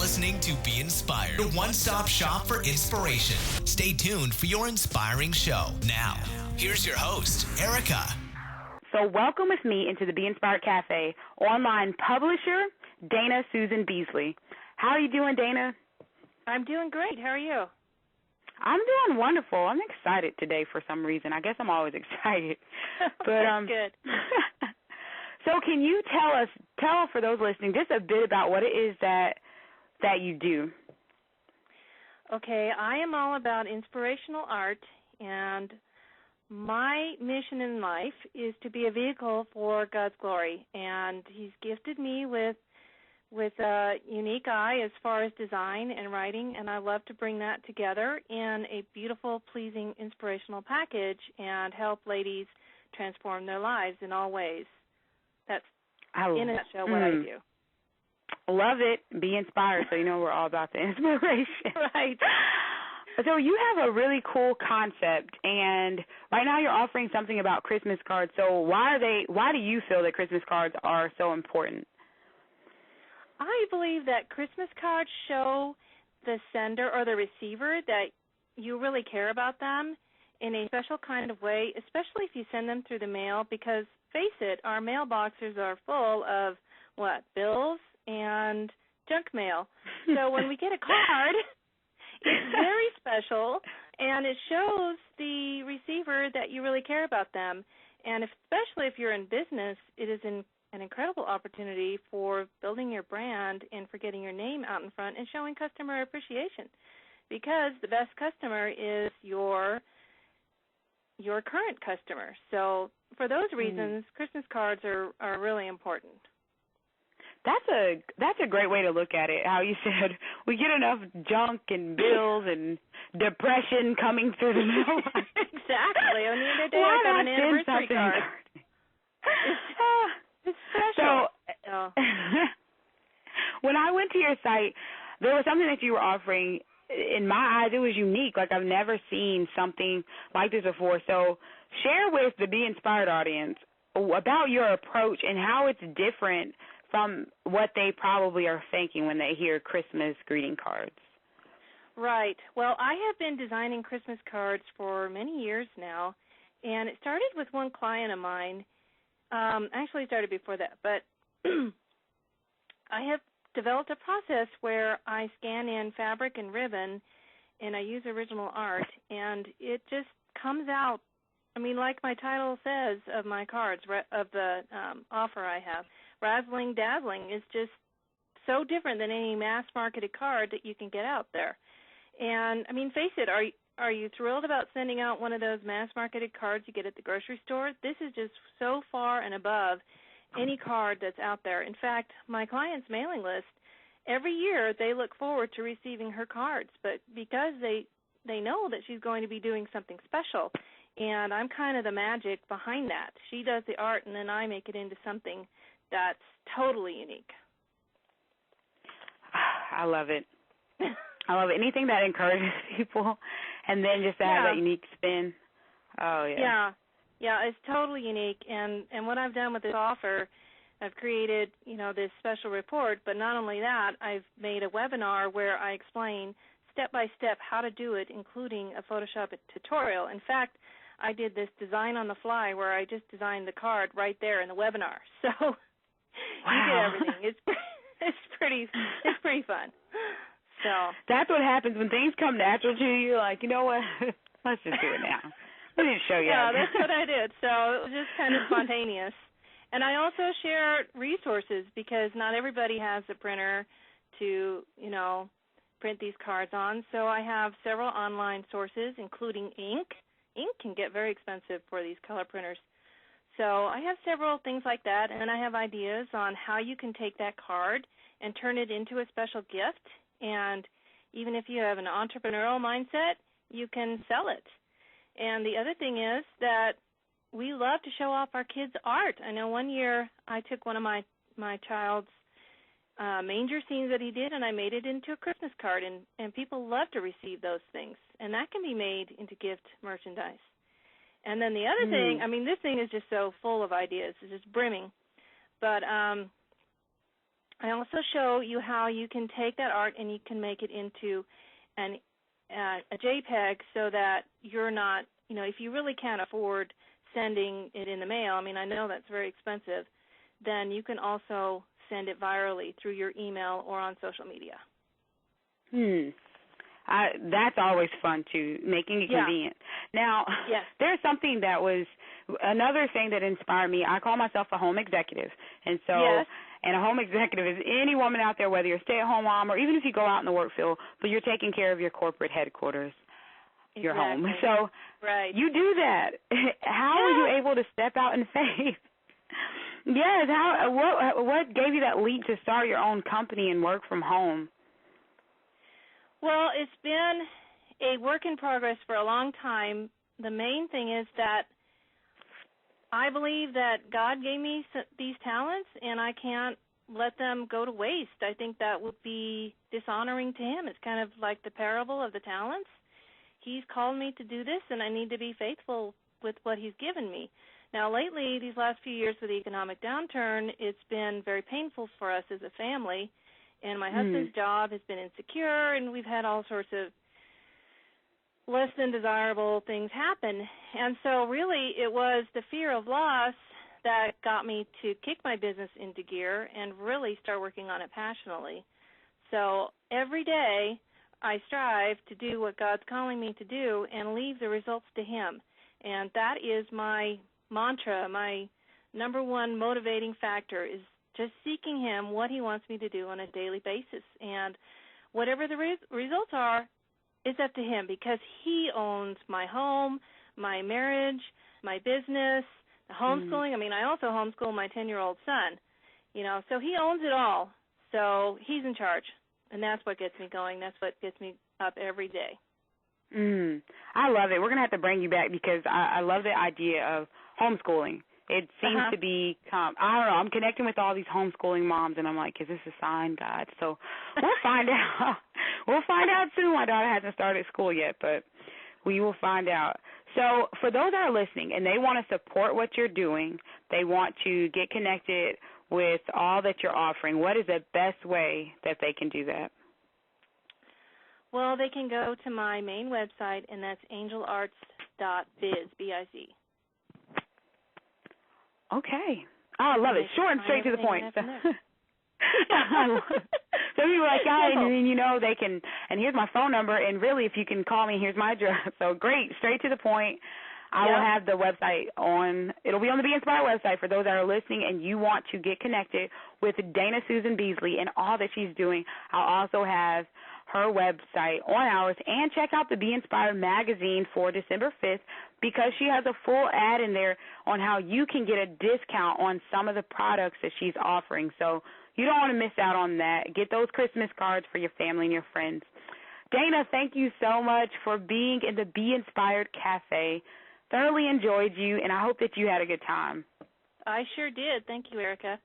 listening to Be Inspired, your one-stop shop for inspiration. Stay tuned for your inspiring show. Now, here's your host, Erica. So welcome with me into the Be Inspired Cafe, online publisher, Dana Susan Beasley. How are you doing, Dana? I'm doing great. How are you? I'm doing wonderful. I'm excited today for some reason. I guess I'm always excited. But good. So can you tell for those listening just a bit about what it is that you do? Okay, I am all about inspirational art, and my mission in life is to be a vehicle for God's glory, and He's gifted me with a unique eye as far as design and writing, and I love to bring that together in a beautiful, pleasing, inspirational package and help ladies transform their lives in all ways. That's, in a nutshell, what I do. Love it. Be inspired, so you know we're all about the inspiration. Right. So you have a really cool concept, and right now you're offering something about Christmas cards. So why do you feel that Christmas cards are so important? I believe that Christmas cards show the sender or the receiver that you really care about them in a special kind of way, especially if you send them through the mail, because, face it, our mailboxes are full of, bills and junk mail. So when we get a card, it's very special, and it shows the receiver that you really care about them. And especially if you're in business, it is an incredible opportunity for building your brand and for getting your name out in front and showing customer appreciation, because the best customer is your current customer. So for those reasons, Christmas cards are really important. That's a great way to look at it. How you said we get enough junk and bills and depression coming through the mail. Exactly. On the other day, I got an anniversary card. It's special. So, when I went to your site, there was something that you were offering. In my eyes, it was unique. Like, I've never seen something like this before. So share with the Be Inspired audience about your approach and how it's different from what they probably are thinking when they hear Christmas greeting cards. Right. Well, I have been designing Christmas cards for many years now, and it started with one client of mine. Actually, it started before that, but I have developed a process where I scan in fabric and ribbon, and I use original art, and it just comes out, like my title says of my cards, of the offer I have, razzling, dazzling is just so different than any mass-marketed card that you can get out there. And, face it, are you thrilled about sending out one of those mass-marketed cards you get at the grocery store? This is just so far and above any card that's out there. In fact, my client's mailing list, every year they look forward to receiving her cards, but because they know that she's going to be doing something special, and I'm kind of the magic behind that. She does the art, and then I make it into something that's totally unique. I love it. I love it. Anything that encourages people and then just to have that unique spin. Oh, yeah. Yeah, it's totally unique. And what I've done with this offer, I've created, this special report, but not only that, I've made a webinar where I explain step-by-step how to do it, including a Photoshop tutorial. In fact, I did this design on the fly where I just designed the card right there in the webinar. So you get everything. It's pretty fun. So that's what happens when things come natural to you. Like, you know what? Let's just do it now. Let me show you. Yeah, that's what I did. So it was just kind of spontaneous. And I also share resources because not everybody has a printer to, print these cards on. So I have several online sources, including ink. Ink can get very expensive for these color printers. So I have several things like that, and I have ideas on how you can take that card and turn it into a special gift. And even if you have an entrepreneurial mindset, you can sell it. And the other thing is that we love to show off our kids' art. I know one year I took one of my child's manger scenes that he did, and I made it into a Christmas card, and people love to receive those things. And that can be made into gift merchandise. And then the other thing, this thing is just so full of ideas. It's just brimming. But I also show you how you can take that art and you can make it into a JPEG so that you're not, if you really can't afford sending it in the mail, I mean, I know that's very expensive, then you can also send it virally through your email or on social media. That's always fun, too, making it convenient. Now, there's something that was another thing that inspired me. I call myself a home executive. And so, and a home executive is any woman out there, whether you're a stay-at-home mom or even if you go out in the work field, but you're taking care of your corporate headquartars, your home. So you do that. How were you able to step out in faith? Yes. What gave you that leap to start your own company and work from home? Well, it's been a work in progress for a long time. The main thing is that I believe that God gave me these talents, and I can't let them go to waste. I think that would be dishonoring to Him. It's kind of like the parable of the talents. He's called me to do this, and I need to be faithful with what He's given me. Now, lately, these last few years with the economic downturn, it's been very painful for us as a family. And my husband's job has been insecure, and we've had all sorts of less than desirable things happen. And so really it was the fear of loss that got me to kick my business into gear and really start working on it passionately. So every day I strive to do what God's calling me to do and leave the results to Him. And that is my mantra, my number one motivating factor is just seeking Him, what He wants me to do on a daily basis. And whatever the results are, it's up to Him because He owns my home, my marriage, my business, the homeschooling. I mean, I also homeschool my 10-year-old son, so He owns it all. So He's in charge, and that's what gets me going. That's what gets me up every day. I love it. We're going to have to bring you back because I love the idea of homeschooling. It seems to be, I don't know, I'm connecting with all these homeschooling moms, and I'm like, is this a sign, God? So we'll find out. We'll find out soon. My daughter hasn't started school yet, but we will find out. So for those that are listening and they want to support what you're doing, they want to get connected with all that you're offering, what is the best way that they can do that? Well, they can go to my main website, and that's angelarts.biz, B-I-Z. Okay. I love it. Short and straight to the point. So people are like, and they can, and here's my phone number, and really, if you can call me, here's my address. So great, straight to the point. I will have the website it'll be on the Be Inspired website for those that are listening and you want to get connected with Dana Susan Beasley and all that she's doing. I'll also have her website on ours, and check out the Be Inspired magazine for December 5th because she has a full ad in there on how you can get a discount on some of the products that she's offering. So you don't want to miss out on that. Get those Christmas cards for your family and your friends. Dana, thank you so much for being in the Be Inspired Cafe. Thoroughly enjoyed you, and I hope that you had a good time. I sure did. Thank you, Erica.